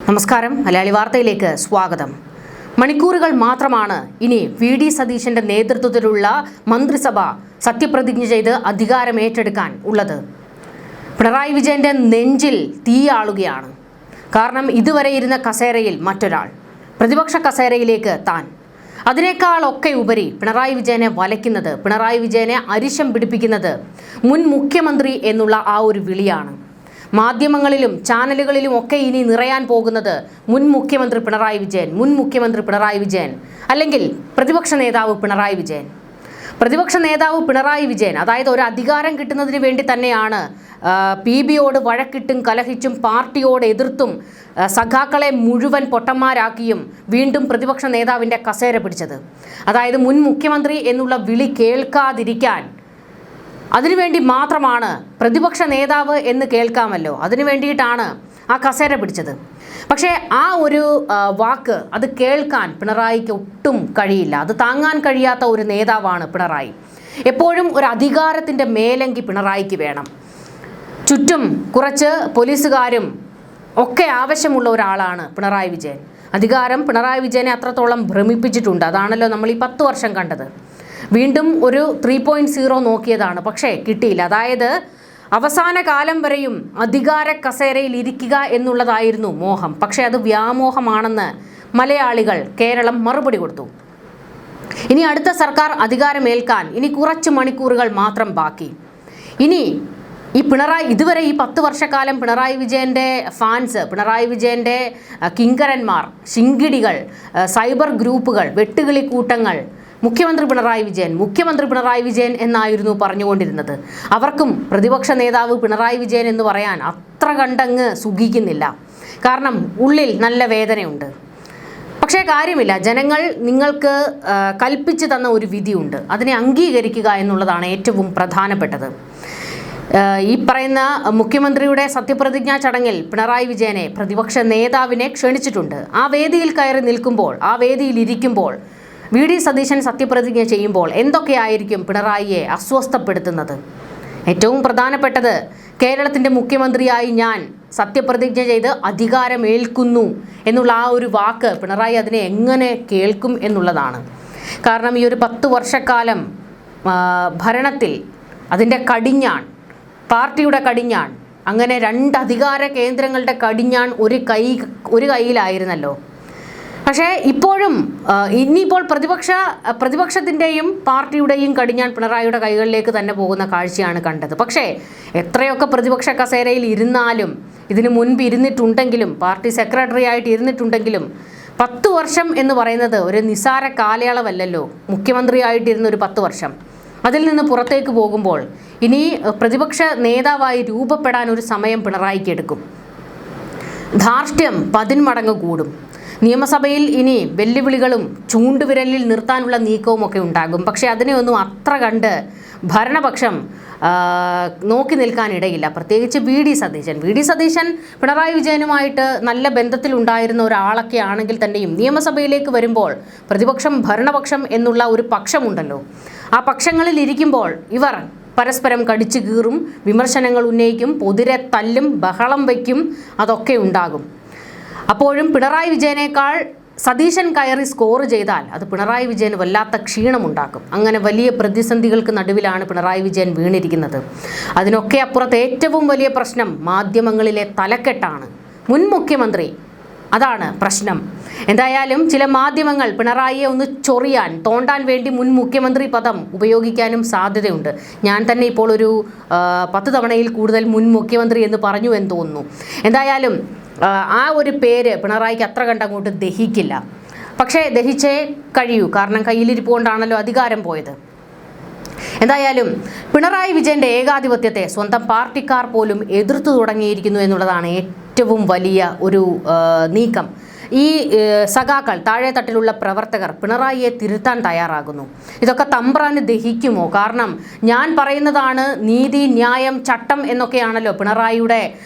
നമസ്കാരം, മലയാളി വാർത്തയിലേക്ക് സ്വാഗതം. മണിക്കൂറുകൾ മാത്രമാണ് ഇനി വി.ഡി. സതീശന്റെ നേതൃത്വത്തിലുള്ള മന്ത്രിസഭ സത്യപ്രതിജ്ഞ ചെയ്ത് അധികാരം ഏറ്റെടുക്കാൻ ഉള്ളത്. പിണറായി വിജയന്റെ നെഞ്ചിൽ തീയാളുകയാണ്. കാരണം ഇതുവരെ ഇരുന്ന കസേരയിൽ മറ്റൊരാൾ, പ്രതിപക്ഷ കസേരയിലേക്ക് താൻ. അതിനേക്കാളൊക്കെ ഉപരി പിണറായി വിജയനെ വലയ്ക്കുന്നത്, പിണറായി വിജയനെ അരിശം പിടിപ്പിക്കുന്നത് മുൻ മുഖ്യമന്ത്രി എന്നുള്ള ആ ഒരു വിളിയാണ്. മാധ്യമങ്ങളിലും ചാനലുകളിലും ഒക്കെ ഇനി നിറയാൻ പോകുന്നത് മുൻ മുഖ്യമന്ത്രി പിണറായി വിജയൻ, മുൻ മുഖ്യമന്ത്രി പിണറായി വിജയൻ, അല്ലെങ്കിൽ പ്രതിപക്ഷ നേതാവ് പിണറായി വിജയൻ. പ്രതിപക്ഷ നേതാവ് പിണറായി വിജയൻ, അതായത് ഒരു അധികാരം കിട്ടുന്നതിന് വേണ്ടി തന്നെയാണ് PBയോട് വഴക്കിട്ടും കലഹിച്ചും പാർട്ടിയോട് എതിർത്തും സഖാക്കളെ മുഴുവൻ പൊട്ടന്മാരാക്കിയും വീണ്ടും പ്രതിപക്ഷ നേതാവിൻ്റെ കസേര പിടിച്ചത്. അതായത് മുൻ മുഖ്യമന്ത്രി എന്നുള്ള വിളി കേൾക്കാതിരിക്കാൻ, അതിനുവേണ്ടി മാത്രമാണ് പ്രതിപക്ഷ നേതാവ് എന്ന് കേൾക്കാമല്ലോ, അതിനു വേണ്ടിയിട്ടാണ് ആ കസേര പിടിച്ചത്. പക്ഷേ ആ ഒരു വാക്ക് അത് കേൾക്കാൻ പിണറായിക്ക് ഒട്ടും കഴിയില്ല. അത് താങ്ങാൻ കഴിയാത്ത ഒരു നേതാവാണ് പിണറായി. എപ്പോഴും ഒരു അധികാരത്തിൻ്റെ മേലങ്കി പിണറായിക്ക് വേണം. ചുറ്റും കുറച്ച് പോലീസുകാരും ഒക്കെ ആവശ്യമുള്ള ഒരാളാണ് പിണറായി വിജയൻ. അധികാരം പിണറായി വിജയനെ അത്രത്തോളം ഭ്രമിപ്പിച്ചിട്ടുണ്ട്. അതാണല്ലോ നമ്മൾ ഈ 10 വർഷം കണ്ടത്. വീണ്ടും ഒരു 3.0 നോക്കിയതാണ്, പക്ഷേ കിട്ടിയില്ല. അതായത് അവസാന കാലം വരെയും അധികാര കസേരയിൽ ഇരിക്കുക എന്നുള്ളതായിരുന്നു മോഹം. പക്ഷേ അത് വ്യാമോഹമാണെന്ന് മലയാളികൾ, കേരളം മറുപടി കൊടുത്തു. ഇനി അടുത്ത സർക്കാർ അധികാരമേൽക്കാൻ ഇനി കുറച്ച് മണിക്കൂറുകൾ മാത്രം ബാക്കി. ഇനി ഈ പിണറായി, ഇതുവരെ ഈ 10 വർഷക്കാലം പിണറായി വിജയൻ്റെ ഫാൻസ്, പിണറായി വിജയൻ്റെ കിങ്കരന്മാർ, ശിങ്കിടികൾ, സൈബർ ഗ്രൂപ്പുകൾ, വെട്ടുകിളി കൂട്ടങ്ങൾ മുഖ്യമന്ത്രി പിണറായി വിജയൻ എന്നായിരുന്നു പറഞ്ഞുകൊണ്ടിരുന്നത്. അവർക്കും പ്രതിപക്ഷ നേതാവ് പിണറായി വിജയൻ എന്ന് പറയാൻ അത്ര കണ്ടങ്ങ് സുഖിക്കുന്നില്ല. കാരണം ഉള്ളിൽ നല്ല വേദനയുണ്ട്. പക്ഷേ കാര്യമില്ല, ജനങ്ങൾ നിങ്ങൾക്ക് കൽപ്പിച്ചു തന്ന ഒരു വിധിയുണ്ട്, അതിനെ അംഗീകരിക്കുക എന്നുള്ളതാണ് ഏറ്റവും പ്രധാനപ്പെട്ടത്. ഈ പറയുന്ന മുഖ്യമന്ത്രിയുടെ സത്യപ്രതിജ്ഞാ ചടങ്ങിൽ പിണറായി വിജയനെ പ്രതിപക്ഷ നേതാവിനെ ക്ഷണിച്ചിട്ടുണ്ട്. ആ വേദിയിൽ കയറി നിൽക്കുമ്പോൾ, ആ വേദിയിൽ ഇരിക്കുമ്പോൾ, വി.ഡി. സതീശൻ സത്യപ്രതിജ്ഞ ചെയ്യുമ്പോൾ എന്തൊക്കെയായിരിക്കും പിണറായിയെ അസ്വസ്ഥപ്പെടുത്തുന്നത്? ഏറ്റവും പ്രധാനപ്പെട്ടത്, കേരളത്തിൻ്റെ മുഖ്യമന്ത്രിയായി ഞാൻ സത്യപ്രതിജ്ഞ ചെയ്ത് അധികാരമേൽക്കുന്നു എന്നുള്ള ആ ഒരു വാക്ക് പിണറായി അതിനെ എങ്ങനെ കേൾക്കും എന്നുള്ളതാണ്. കാരണം ഈ ഒരു 10 വർഷക്കാലം ഭരണത്തിൽ അതിൻ്റെ കടിഞ്ഞാൺ, പാർട്ടിയുടെ കടിഞ്ഞാൺ, അങ്ങനെ 2 അധികാര കേന്ദ്രങ്ങളുടെ കടിഞ്ഞാൺ ഒരു കൈയിലായിരുന്നല്ലോ. പക്ഷേ ഇപ്പോഴും ഇനിയിപ്പോൾ പ്രതിപക്ഷത്തിൻ്റെയും പാർട്ടിയുടെയും കടിഞ്ഞാൺ പിണറായിയുടെ കൈകളിലേക്ക് തന്നെ പോകുന്ന കാഴ്ചയാണ് കണ്ടത്. പക്ഷേ എത്രയൊക്കെ പ്രതിപക്ഷ കസേരയിൽ ഇരുന്നാലും, ഇതിനു മുൻപ് ഇരുന്നിട്ടുണ്ടെങ്കിലും, പാർട്ടി സെക്രട്ടറി ആയിട്ട് ഇരുന്നിട്ടുണ്ടെങ്കിലും 10 വർഷം എന്ന് പറയുന്നത് ഒരു നിസ്സാര കാലയളവല്ലല്ലോ. മുഖ്യമന്ത്രിയായിട്ടിരുന്ന ഒരു 10 വർഷം, അതിൽ നിന്ന് പുറത്തേക്ക് പോകുമ്പോൾ ഇനി പ്രതിപക്ഷ നേതാവായി രൂപപ്പെടാൻ ഒരു സമയം പിണറായിക്ക് എടുക്കും. ധാർഷ്ട്യം 10 മടങ്ങ് കൂടും. നിയമസഭയിൽ ഇനി വെല്ലുവിളികളും ചൂണ്ടുവിരലിൽ നിർത്താനുള്ള നീക്കവും ഒക്കെ ഉണ്ടാകും. പക്ഷേ അതിനെയൊന്നും അത്ര കണ്ട് ഭരണപക്ഷം നോക്കി നിൽക്കാനിടയില്ല. പ്രത്യേകിച്ച് വി.ഡി. സതീശൻ പിണറായി വിജയനുമായിട്ട് നല്ല ബന്ധത്തിലുണ്ടായിരുന്ന ഒരാളൊക്കെ ആണെങ്കിൽ തന്നെയും നിയമസഭയിലേക്ക് വരുമ്പോൾ പ്രതിപക്ഷം, ഭരണപക്ഷം എന്നുള്ള ഒരു പക്ഷമുണ്ടല്ലോ, ആ പക്ഷങ്ങളിൽ ഇരിക്കുമ്പോൾ ഇവർ പരസ്പരം കടിച്ചു കീറും, വിമർശനങ്ങൾ ഉന്നയിക്കും, പൊതിരെ തല്ലും, ബഹളം വയ്ക്കും, അതൊക്കെ ഉണ്ടാകും. അപ്പോഴും പിണറായി വിജയനേക്കാൾ സതീശൻ കയറി സ്കോർ ചെയ്താൽ അത് പിണറായി വിജയന് വല്ലാത്ത ക്ഷീണമുണ്ടാക്കും. അങ്ങനെ വലിയ പ്രതിസന്ധികൾക്ക് നടുവിലാണ് പിണറായി വിജയൻ വീണിരിക്കുന്നത്. അതിനൊക്കെ അപ്പുറത്ത് ഏറ്റവും വലിയ പ്രശ്നം മാധ്യമങ്ങളിലെ തലക്കെട്ടാണ്. മുൻ മുഖ്യമന്ത്രി, അതാണ് പ്രശ്നം. എന്തായാലും ചില മാധ്യമങ്ങൾ പിണറായിയെ ഒന്ന് ചൊറിയാൻ, തോണ്ടാൻ വേണ്ടി മുൻ മുഖ്യമന്ത്രി പദം ഉപയോഗിക്കാനും സാധ്യതയുണ്ട്. ഞാൻ തന്നെ ഇപ്പോൾ ഒരു 10 തവണയിൽ കൂടുതൽ മുൻ മുഖ്യമന്ത്രി എന്ന് പറഞ്ഞു എന്ന് തോന്നുന്നു. എന്തായാലും ആ ഒരു പേര് പിണറായിക്ക് അത്ര കണ്ടങ്ങോട്ട് ദഹിക്കില്ല. പക്ഷേ ദഹിച്ചേ കഴിയൂ, കാരണം കയ്യിലിരിപ്പ് കൊണ്ടാണല്ലോ അധികാരം പോയത്. എന്തായാലും പിണറായി വിജയൻ്റെ ഏകാധിപത്യത്തെ സ്വന്തം പാർട്ടിക്കാർ പോലും എതിർത്തു തുടങ്ങിയിരിക്കുന്നു എന്നുള്ളതാണ് ഏറ്റവും വലിയ ഒരു നീക്കം. ഈ സഖാക്കൾ, താഴെ തട്ടിലുള്ള പ്രവർത്തകർ പിണറായിയെ തിരുത്താൻ തയ്യാറാകുന്നു. ഇതൊക്കെ തമ്പ്രാന് ദഹിക്കുമോ? കാരണം ഞാൻ പറയുന്നതാണ് നീതി, ന്യായം, ചട്ടം എന്നൊക്കെയാണല്ലോ പിണറായിയുടെ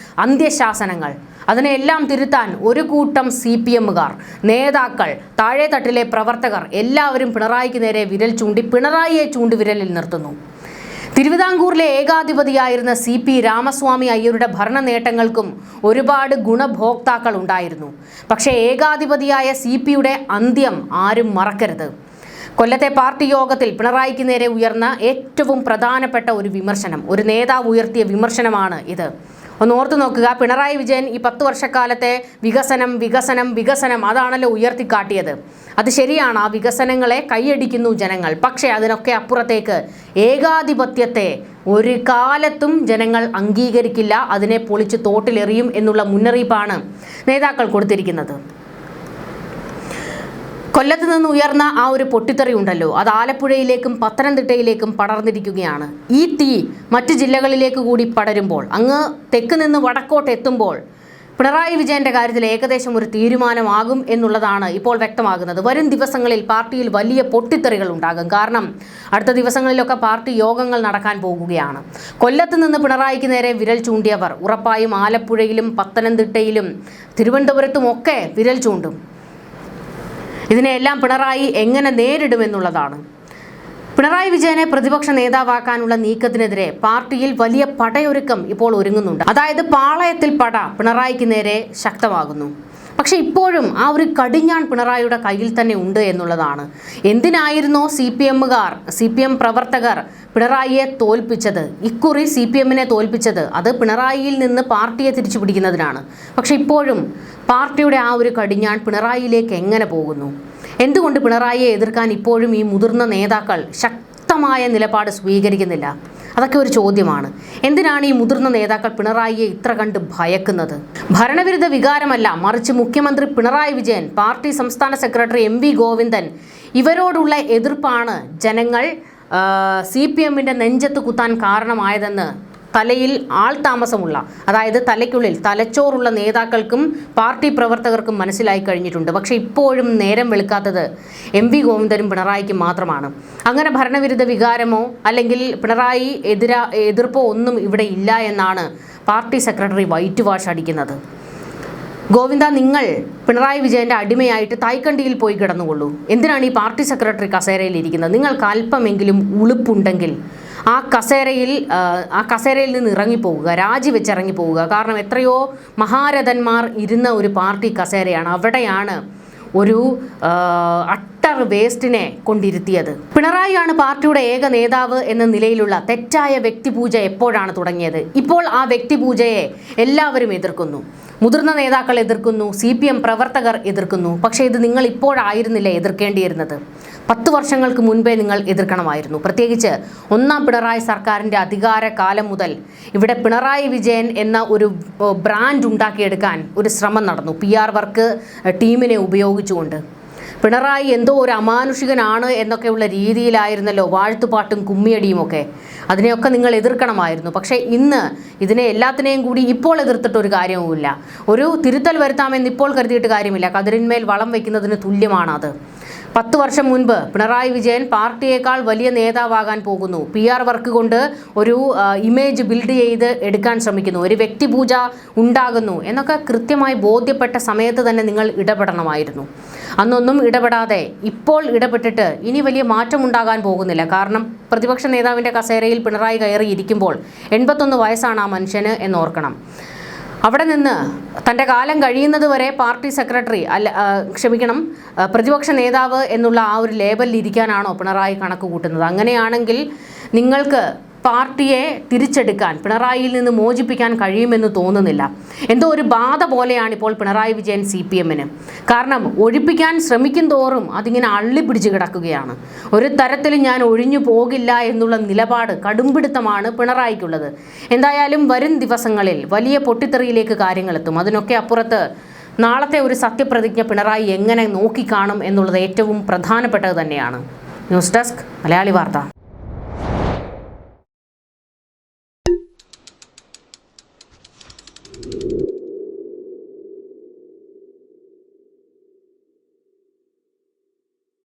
അന്ത്യശാസനങ്ങൾ. അതിനെല്ലാം തിരുത്താൻ ഒരു കൂട്ടം CPMകാർ, നേതാക്കൾ, താഴെ തട്ടിലെ പ്രവർത്തകർ എല്ലാവരും പിണറായിക്ക് നേരെ വിരൽ ചൂണ്ടി പിണറായിയെ ചൂണ്ടുവിരലിൽ നിർത്തുന്നു. തിരുവിതാംകൂറിലെ ഏകാധിപതിയായിരുന്ന CP രാമസ്വാമി അയ്യരുടെ ഭരണ നേട്ടങ്ങൾക്കും ഒരുപാട് ഗുണഭോക്താക്കൾ ഉണ്ടായിരുന്നു. പക്ഷേ ഏകാധിപതിയായ CPയുടെ അന്ത്യം ആരും മറക്കരുത്. കൊല്ലത്തെ പാർട്ടി യോഗത്തിൽ പിണറായിക്ക് നേരെ ഉയർന്ന ഏറ്റവും പ്രധാനപ്പെട്ട ഒരു വിമർശനം, ഒരു നേതാവ് ഉയർത്തിയ വിമർശനമാണ് ഇത്. ഒന്ന് ഓർത്തു നോക്കുക. പിണറായി വിജയൻ ഈ 10 വർഷക്കാലത്തെ വികസനം അതാണല്ലോ ഉയർത്തിക്കാട്ടിയത്. അത് ശരിയാണ്, ആ വികസനങ്ങളെ കൈയടിക്കുന്നു ജനങ്ങൾ. പക്ഷേ അതിനൊക്കെ അപ്പുറത്തേക്ക് ഏകാധിപത്യത്തെ ഒരു കാലത്തും ജനങ്ങൾ അംഗീകരിക്കില്ല, അതിനെ പൊളിച്ച് തോട്ടിലെറിയും എന്നുള്ള മുന്നറിയിപ്പാണ് നേതാക്കൾ കൊടുത്തിരിക്കുന്നത്. കൊല്ലത്ത് നിന്ന് ഉയർന്ന ആ ഒരു പൊട്ടിത്തെറി ഉണ്ടല്ലോ, അത് ആലപ്പുഴയിലേക്കും പത്തനംതിട്ടയിലേക്കും പടർന്നിരിക്കുകയാണ്. ഈ തീ മറ്റ് ജില്ലകളിലേക്ക് കൂടി പടരുമ്പോൾ, അങ്ങ് തെക്ക് നിന്ന് വടക്കോട്ട് എത്തുമ്പോൾ പിണറായി വിജയന്റെ കാര്യത്തിൽ ഏകദേശം ഒരു തീരുമാനമാകും എന്നുള്ളതാണ് ഇപ്പോൾ വ്യക്തമാകുന്നത്. വരും ദിവസങ്ങളിൽ പാർട്ടിയിൽ വലിയ പൊട്ടിത്തെറികൾ ഉണ്ടാകും. കാരണം അടുത്ത ദിവസങ്ങളിലൊക്കെ പാർട്ടി യോഗങ്ങൾ നടക്കാൻ പോകുകയാണ്. കൊല്ലത്ത് നിന്ന് പിണറായിക്ക് നേരെ വിരൽ ചൂണ്ടിയവർ ഉറപ്പായും ആലപ്പുഴയിലും പത്തനംതിട്ടയിലും തിരുവനന്തപുരത്തും ഒക്കെ വിരൽ ചൂണ്ടും. ഇതിനെല്ലാം പിണറായി എങ്ങനെ നേരിടുമെന്നുള്ളതാണ്. പിണറായി വിജയനെ പ്രതിപക്ഷ നേതാവാക്കാനുള്ള നീക്കത്തിനെതിരെ പാർട്ടിയിൽ വലിയ പടയൊരുക്കം ഇപ്പോൾ ഒരുങ്ങുന്നുണ്ട്. അതായത് പാളയത്തിൽ പട പിണറായിക്ക് നേരെ ശക്തമാകുന്നു. പക്ഷെ ഇപ്പോഴും ആ ഒരു കടിഞ്ഞാൺ പിണറായിയുടെ കയ്യിൽ തന്നെ ഉണ്ട് എന്നുള്ളതാണ്. എന്തിനായിരുന്നോ CPM പ്രവർത്തകർ പിണറായിയെ തോൽപ്പിച്ചത്, ഇക്കുറി CPMനെ തോൽപ്പിച്ചത്, അത് പിണറായിയിൽ നിന്ന് പാർട്ടിയെ തിരിച്ചു പിടിക്കുന്നതിനാണ്. പക്ഷെ ഇപ്പോഴും പാർട്ടിയുടെ ആ ഒരു കടിഞ്ഞാൺ പിണറായിയിലേക്ക് എങ്ങനെ പോകുന്നു? എന്തുകൊണ്ട് പിണറായിയെ എതിർക്കാൻ ഇപ്പോഴും ഈ മുതിർന്ന നേതാക്കൾ ശക്തമായ നിലപാട് സ്വീകരിക്കുന്നില്ല? അതൊക്കെ ഒരു ചോദ്യമാണ്. എന്തിനാണ് ഈ മുതിർന്ന നേതാക്കൾ പിണറായിയെ ഇത്ര കണ്ട് ഭയക്കുന്നത്? ഭരണവിരുദ്ധ വികാരമല്ല, മറിച്ച് മുഖ്യമന്ത്രി പിണറായി വിജയൻ, പാർട്ടി സംസ്ഥാന സെക്രട്ടറി MV ഗോവിന്ദൻ ഇവരോടുള്ള എതിർപ്പാണ് ജനങ്ങൾ CPMന്റെ നെഞ്ചത്ത് കുത്താൻ കാരണമായതെന്ന് തലയിൽ ആൾ താമസമുള്ള, അതായത് തലയ്ക്കുള്ളിൽ തലച്ചോറുള്ള നേതാക്കൾക്കും പാർട്ടി പ്രവർത്തകർക്കും മനസ്സിലായി കഴിഞ്ഞിട്ടുണ്ട്. പക്ഷേ ഇപ്പോഴും നേരം വെളുക്കാത്തത് MV ഗോവിന്ദനും പിണറായിക്കും മാത്രമാണ്. അങ്ങനെ ഭരണവിരുദ്ധ വികാരമോ അല്ലെങ്കിൽ പിണറായി എതിർപ്പോ ഒന്നും ഇവിടെ ഇല്ല എന്നാണ് പാർട്ടി സെക്രട്ടറി വൈറ്റ് വാഷ് അടിക്കുന്നത്. ഗോവിന്ദ, നിങ്ങൾ പിണറായി വിജയന്റെ അടിമയായിട്ട് തായ്ക്കണ്ടിയിൽ പോയി കിടന്നുകൊള്ളൂ. എന്തിനാണ് ഈ പാർട്ടി സെക്രട്ടറി കസേരയിൽ ഇരിക്കുന്നത്? നിങ്ങൾക്ക് അല്പമെങ്കിലും ഉളുപ്പുണ്ടെങ്കിൽ ആ കസേരയിൽ നിന്ന് ഇറങ്ങിപ്പോവുക, രാജിവെച്ച് ഇറങ്ങിപ്പോവുക. കാരണം എത്രയോ മഹാരഥന്മാർ ഇരുന്ന ഒരു പാർട്ടി കസേരയാണ്. അവിടെയാണ് ഒരു അട്ടർ വേസ്റ്റിനെ കൊണ്ടിരുത്തിയത്. പിണറായിയാണ് പാർട്ടിയുടെ ഏക നേതാവ് എന്ന നിലയിലുള്ള തെറ്റായ വ്യക്തിപൂജ എപ്പോഴാണ് തുടങ്ങിയത്? ഇപ്പോൾ ആ വ്യക്തിപൂജയെ എല്ലാവരും എതിർക്കുന്നു. മുതിർന്ന നേതാക്കൾ എതിർക്കുന്നു, CPM പ്രവർത്തകർ എതിർക്കുന്നു. പക്ഷേ ഇത് നിങ്ങൾ ഇപ്പോഴായിരുന്നില്ല എതിർക്കേണ്ടിയിരുന്നത്. 10 വർഷങ്ങൾക്ക് മുൻപേ നിങ്ങൾ എതിർക്കണമായിരുന്നു. പ്രത്യേകിച്ച് ഒന്നാം പിണറായി സർക്കാരിൻ്റെ അധികാരകാലം മുതൽ ഇവിടെ പിണറായി വിജയൻ എന്ന ഒരു ബ്രാൻഡ് ഉണ്ടാക്കിയെടുക്കാൻ ഒരു ശ്രമം നടന്നു, PR വർക്ക് ടീമിനെ ഉപയോഗിച്ചുകൊണ്ട്. പിണറായി എന്തോ ഒരു അമാനുഷികനാണ് എന്നൊക്കെയുള്ള രീതിയിലായിരുന്നല്ലോ വാഴ്ത്തുപാട്ടും കുമ്മിയടിയും ഒക്കെ. അതിനെയൊക്കെ നിങ്ങൾ എതിർക്കണമായിരുന്നു. പക്ഷേ ഇന്ന് ഇതിനെ എല്ലാത്തിനെയും കൂടി ഇപ്പോൾ എതിർത്തിട്ടൊരു കാര്യവുമില്ല. ഒരു തിരുത്തൽ വരുത്താമെന്ന് ഇപ്പോൾ കരുതിയിട്ട് കാര്യമില്ല. കതിരിന്മേൽ വളം വയ്ക്കുന്നതിന് തുല്യമാണത്. 10 വർഷം മുൻപ് പിണറായി വിജയൻ പാർട്ടിയേക്കാൾ വലിയ നേതാവാകാൻ പോകുന്നു, PR വർക്ക് കൊണ്ട് ഒരു ഇമേജ് ബിൽഡ് ചെയ്ത് എടുക്കാൻ ശ്രമിക്കുന്നു, ഒരു വ്യക്തിപൂജ ഉണ്ടാകുന്നു എന്നൊക്കെ കൃത്യമായി ബോധ്യപ്പെട്ട സമയത്ത് തന്നെ നിങ്ങൾ ഇടപെടണമായിരുന്നു. അന്നൊന്നും ഇടപെടാതെ ഇപ്പോൾ ഇടപെട്ടിട്ട് ഇനി വലിയ മാറ്റം ഉണ്ടാകാൻ പോകുന്നില്ല. കാരണം പ്രതിപക്ഷ നേതാവിൻ്റെ കസേരയിൽ പിണറായി കയറിയിരിക്കുമ്പോൾ 81 വയസ്സാണ് ആ മനുഷ്യന് എന്നോർക്കണം. അവിടെ നിന്ന് തൻ്റെ കാലം കഴിയുന്നത് വരെ പാർട്ടി സെക്രട്ടറി പ്രതിപക്ഷ നേതാവ് എന്നുള്ള ആ ഒരു ലേബലിൽ ഇരിക്കാനാണോ പിണറായി കണക്ക് കൂട്ടുന്നത്? അങ്ങനെയാണെങ്കിൽ നിങ്ങൾക്ക് പാർട്ടിയെ തിരിച്ചെടുക്കാൻ, പിണറായിയിൽ നിന്ന് മോചിപ്പിക്കാൻ കഴിയുമെന്ന് തോന്നുന്നില്ല. എന്തോ ഒരു ബാധ പോലെയാണ് ഇപ്പോൾ പിണറായി വിജയൻ CPMന്. കാരണം ഒഴിപ്പിക്കാൻ ശ്രമിക്കും തോറും അതിങ്ങനെ അള്ളിപ്പിടിച്ച് കിടക്കുകയാണ്. ഒരു തരത്തിലും ഞാൻ ഒഴിഞ്ഞു പോകില്ല എന്നുള്ള നിലപാട്, കടുംപിടുത്തമാണ് പിണറായിക്കുള്ളത്. എന്തായാലും വരും ദിവസങ്ങളിൽ വലിയ പൊട്ടിത്തെറിയിലേക്ക് കാര്യങ്ങളെത്തും. അതിനൊക്കെ അപ്പുറത്ത് നാളത്തെ ഒരു സത്യപ്രതിജ്ഞ പിണറായി എങ്ങനെ നോക്കിക്കാണും എന്നുള്ളത് ഏറ്റവും പ്രധാനപ്പെട്ടത് തന്നെയാണ്. ന്യൂസ് ഡെസ്ക് മലയാളി വാർത്ത.